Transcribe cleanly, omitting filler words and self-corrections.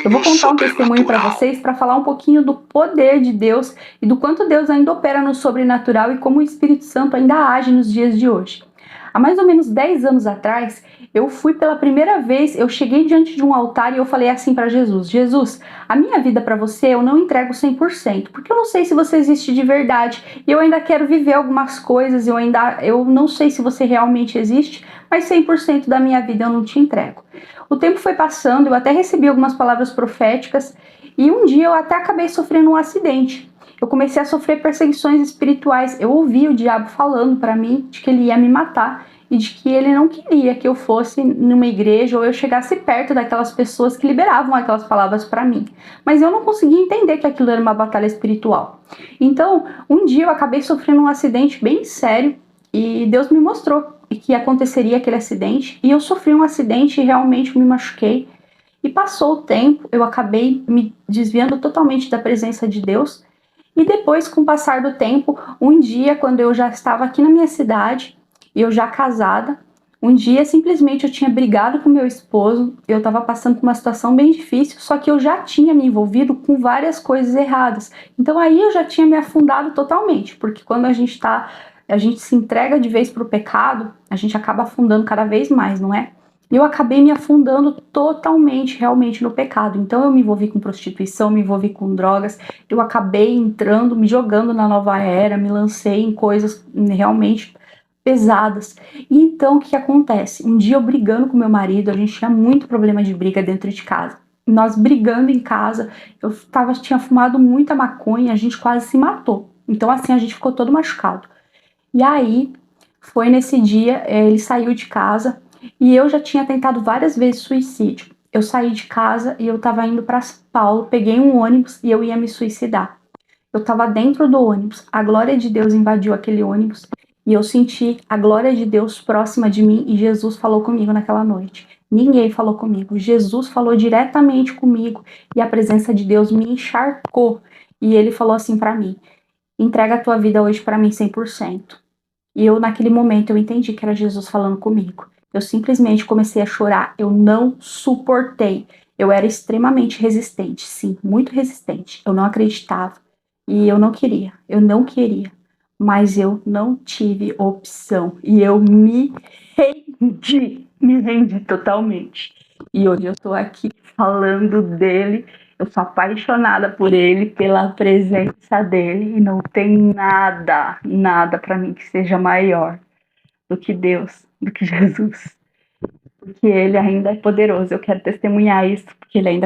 Eu vou contar um testemunho para vocês para falar um pouquinho do poder de Deus e do quanto Deus ainda opera no sobrenatural e como o Espírito Santo ainda age nos dias de hoje. Há mais ou menos 10 anos atrás, eu fui pela primeira vez, eu cheguei diante de um altar e eu falei assim para Jesus: Jesus, a minha vida para você eu não entrego 100%, porque eu não sei se você existe de verdade e eu ainda quero viver algumas coisas, eu não sei se você realmente existe, mas 100% da minha vida eu não te entrego. O tempo foi passando, eu até recebi algumas palavras proféticas e um dia eu até acabei sofrendo um acidente. Eu comecei a sofrer perseguições espirituais. Eu ouvi o diabo falando para mim de que ele ia me matar e de que ele não queria que eu fosse numa igreja ou eu chegasse perto daquelas pessoas que liberavam aquelas palavras para mim. Mas eu não conseguia entender que aquilo era uma batalha espiritual. Então, um dia eu acabei sofrendo um acidente bem sério e Deus me mostrou que aconteceria aquele acidente e eu sofri um acidente e realmente me machuquei. E passou o tempo, eu acabei me desviando totalmente da presença de Deus. E depois, com o passar do tempo, um dia, quando eu já estava aqui na minha cidade, e eu já casada, um dia simplesmente eu tinha brigado com meu esposo, eu estava passando por uma situação bem difícil, só que eu já tinha me envolvido com várias coisas erradas. Então aí eu já tinha me afundado totalmente, porque quando a gente se entrega de vez para o pecado, a gente acaba afundando cada vez mais, não é? Eu acabei me afundando totalmente, realmente, no pecado. Então eu me envolvi com prostituição, me envolvi com drogas, eu acabei entrando, me jogando na nova era, me lancei em coisas realmente pesadas. E então o que acontece? Um dia eu brigando com meu marido, a gente tinha muito problema de briga dentro de casa. Nós brigando em casa, tinha fumado muita maconha, a gente quase se matou. Então assim, a gente ficou todo machucado. E aí, foi nesse dia, ele saiu de casa e eu já tinha tentado várias vezes suicídio. Eu saí de casa e eu tava indo para São Paulo, peguei um ônibus e eu ia me suicidar. Eu tava dentro do ônibus, a glória de Deus invadiu aquele ônibus e eu senti a glória de Deus próxima de mim e Jesus falou comigo naquela noite. Ninguém falou comigo, Jesus falou diretamente comigo e a presença de Deus me encharcou. E ele falou assim para mim: entrega a tua vida hoje para mim 100%. E eu, naquele momento, eu entendi que era Jesus falando comigo. Eu simplesmente comecei a chorar. Eu não suportei. Eu era extremamente resistente, sim, muito resistente. Eu não acreditava. E eu não queria. Eu não queria. Mas eu não tive opção. E eu me rendi totalmente. E hoje eu tô aqui falando dele. Eu sou apaixonada por ele, pela presença dele, e não tem nada, nada para mim que seja maior do que Deus, do que Jesus, porque ele ainda é poderoso. Eu quero testemunhar isso, porque ele ainda